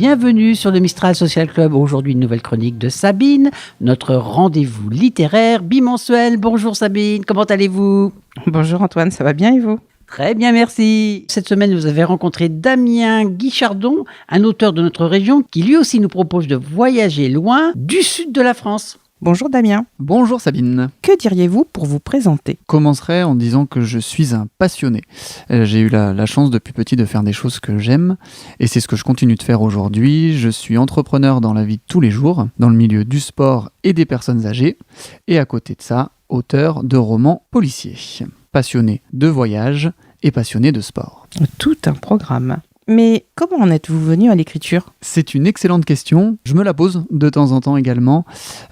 Bienvenue sur le Mistral Social Club. Aujourd'hui, une nouvelle chronique de Sabine, notre rendez-vous littéraire bimensuel. Bonjour Sabine, comment allez-vous ? Bonjour Antoine, ça va bien et vous ? Très bien, merci. Cette semaine, vous avez rencontré Damien Guichardon, un auteur de notre région qui lui aussi nous propose de voyager loin du sud de la France. Bonjour Damien. Bonjour Sabine. Que diriez-vous pour vous présenter ? Je commencerai en disant que je suis un passionné. J'ai eu la chance depuis petit de faire des choses que j'aime et c'est ce que je continue de faire aujourd'hui. Je suis entrepreneur dans la vie de tous les jours, dans le milieu du sport et des personnes âgées et à côté de ça, auteur de romans policiers. Passionné de voyage et passionné de sport. Tout un programme. Mais comment en êtes-vous venu à l'écriture ? C'est une excellente question. Je me la pose de temps en temps également.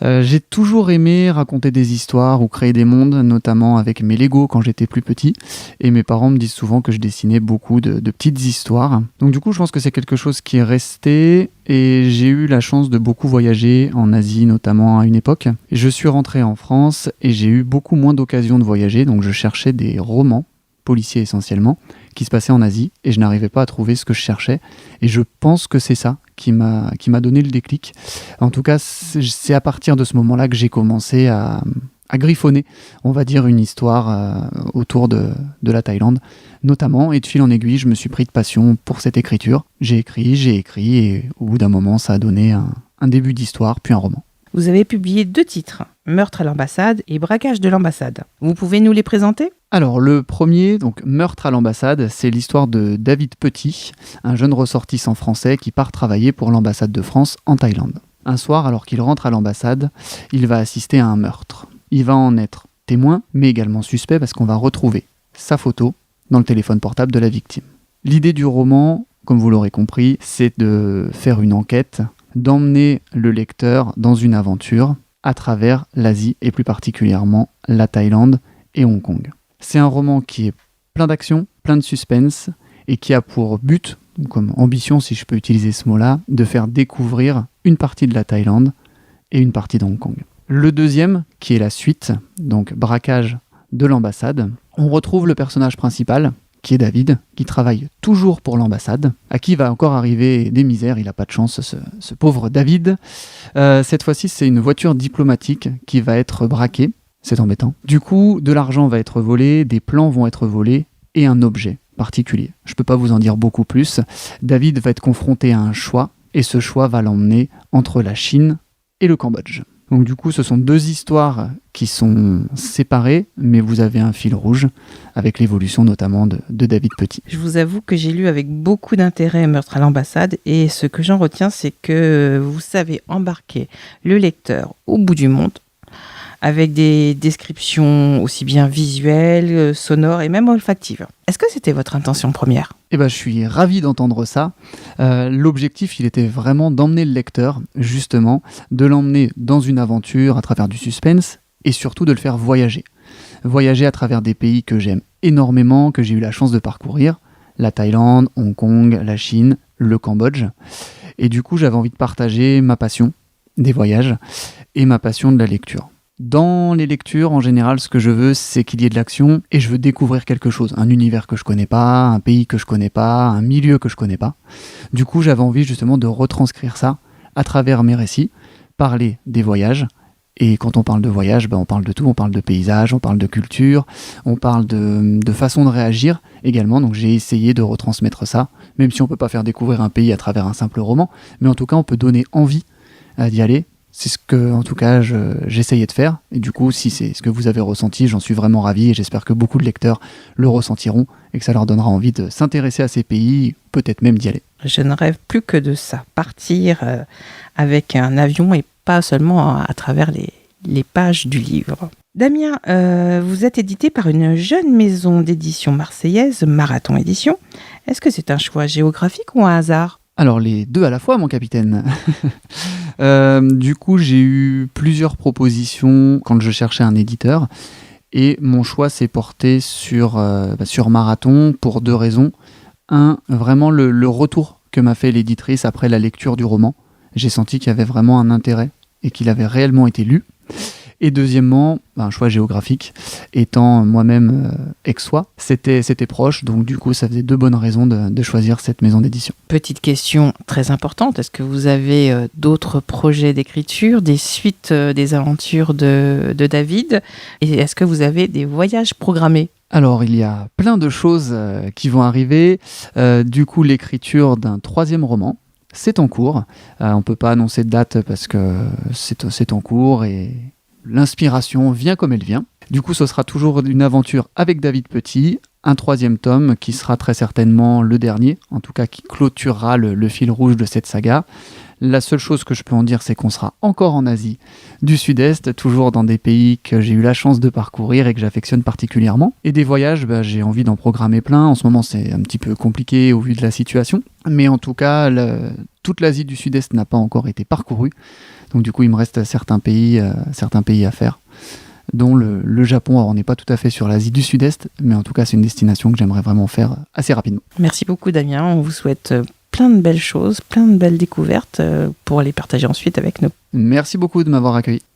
J'ai toujours aimé raconter des histoires ou créer des mondes, notamment avec mes Lego quand j'étais plus petit. Et mes parents me disent souvent que je dessinais beaucoup de petites histoires. Donc du coup, je pense que c'est quelque chose qui est resté. Et j'ai eu la chance de beaucoup voyager en Asie, notamment à une époque. Et je suis rentré en France et j'ai eu beaucoup moins d'occasions de voyager. Donc je cherchais des romans, policiers essentiellement, qui se passait en Asie et je n'arrivais pas à trouver ce que je cherchais et je pense que c'est ça qui m'a donné le déclic. En tout cas, c'est à partir de ce moment-là que j'ai commencé à griffonner, on va dire, une histoire autour de la Thaïlande notamment, et de fil en aiguille, je me suis pris de passion pour cette écriture. J'ai écrit et au bout d'un moment, ça a donné un début d'histoire, puis un roman. Vous avez publié 2 titres, Meurtre à l'ambassade et Braquage de l'ambassade. Vous pouvez nous les présenter ? Alors le premier, donc Meurtre à l'ambassade, c'est l'histoire de David Petit, un jeune ressortissant français qui part travailler pour l'ambassade de France en Thaïlande. Un soir, alors qu'il rentre à l'ambassade, il va assister à un meurtre. Il va en être témoin, mais également suspect parce qu'on va retrouver sa photo dans le téléphone portable de la victime. L'idée du roman, comme vous l'aurez compris, c'est de faire une enquête, d'emmener le lecteur dans une aventure à travers l'Asie et plus particulièrement la Thaïlande et Hong Kong. C'est un roman qui est plein d'action, plein de suspense et qui a pour but, comme ambition si je peux utiliser ce mot-là, de faire découvrir une partie de la Thaïlande et une partie de Hong Kong. Le deuxième, qui est la suite, donc Braquage de l'ambassade, on retrouve le personnage principal, qui est David, qui travaille toujours pour l'ambassade, à qui va encore arriver des misères, il n'a pas de chance, ce pauvre David. Cette fois-ci, c'est une voiture diplomatique qui va être braquée. C'est embêtant. Du coup, de l'argent va être volé, des plans vont être volés et un objet particulier. Je ne peux pas vous en dire beaucoup plus. David va être confronté à un choix et ce choix va l'emmener entre la Chine et le Cambodge. Donc du coup, ce sont 2 histoires qui sont séparées, mais vous avez un fil rouge avec l'évolution notamment de David Petit. Je vous avoue que j'ai lu avec beaucoup d'intérêt Meurtre à l'ambassade et ce que j'en retiens, c'est que vous savez embarquer le lecteur au bout du monde avec des descriptions aussi bien visuelles, sonores et même olfactives. Est-ce que c'était votre intention première ? Je suis ravi d'entendre ça. L'objectif, il était vraiment d'emmener le lecteur, justement, de l'emmener dans une aventure à travers du suspense et surtout de le faire voyager. Voyager à travers des pays que j'aime énormément, que j'ai eu la chance de parcourir, la Thaïlande, Hong Kong, la Chine, le Cambodge. Et du coup, j'avais envie de partager ma passion des voyages et ma passion de la lecture. Dans les lectures, en général, ce que je veux, c'est qu'il y ait de l'action et je veux découvrir quelque chose, un univers que je connais pas, un pays que je connais pas, un milieu que je connais pas. Du coup, j'avais envie justement de retranscrire ça à travers mes récits, parler des voyages. Et quand on parle de voyage, on parle de tout, on parle de paysages, on parle de culture, on parle de façon de réagir également. Donc j'ai essayé de retransmettre ça, même si on peut pas faire découvrir un pays à travers un simple roman, mais en tout cas, on peut donner envie d'y aller. C'est ce que, en tout cas, j'essayais de faire. Et du coup, si c'est ce que vous avez ressenti, j'en suis vraiment ravi. Et j'espère que beaucoup de lecteurs le ressentiront et que ça leur donnera envie de s'intéresser à ces pays, peut-être même d'y aller. Je ne rêve plus que de ça. Partir avec un avion et pas seulement à travers les pages du livre. Damien, vous êtes édité par une jeune maison d'édition marseillaise, Marathon Édition. Est-ce que c'est un choix géographique ou un hasard ? Alors les 2 à la fois, mon capitaine. Du coup, j'ai eu plusieurs propositions quand je cherchais un éditeur et mon choix s'est porté sur Marathon pour 2 raisons. Un, vraiment le retour que m'a fait l'éditrice après la lecture du roman. J'ai senti qu'il y avait vraiment un intérêt et qu'il avait réellement été lu. Et deuxièmement, un choix géographique. Étant moi-même aixois, c'était proche, donc du coup, ça faisait 2 bonnes raisons de choisir cette maison d'édition. Petite question très importante, est-ce que vous avez d'autres projets d'écriture, des suites des aventures de David? Et est-ce que vous avez des voyages programmés? Alors, il y a plein de choses qui vont arriver. Du coup, l'écriture d'un 3e roman, c'est en cours. On ne peut pas annoncer de date parce que c'est en cours et l'inspiration vient comme elle vient. Du coup, ce sera toujours une aventure avec David Petit, un 3e tome qui sera très certainement le dernier, en tout cas qui clôturera le fil rouge de cette saga. La seule chose que je peux en dire, c'est qu'on sera encore en Asie du Sud-Est, toujours dans des pays que j'ai eu la chance de parcourir et que j'affectionne particulièrement. Et des voyages, j'ai envie d'en programmer plein. En ce moment, c'est un petit peu compliqué au vu de la situation. Mais en tout cas, toute l'Asie du Sud-Est n'a pas encore été parcourue. Donc du coup, il me reste certains pays à faire, dont le Japon. Alors, on n'est pas tout à fait sur l'Asie du Sud-Est, mais en tout cas, c'est une destination que j'aimerais vraiment faire assez rapidement. Merci beaucoup Damien, on vous souhaite plein de belles choses, plein de belles découvertes pour les partager ensuite avec nous. Merci beaucoup de m'avoir accueilli.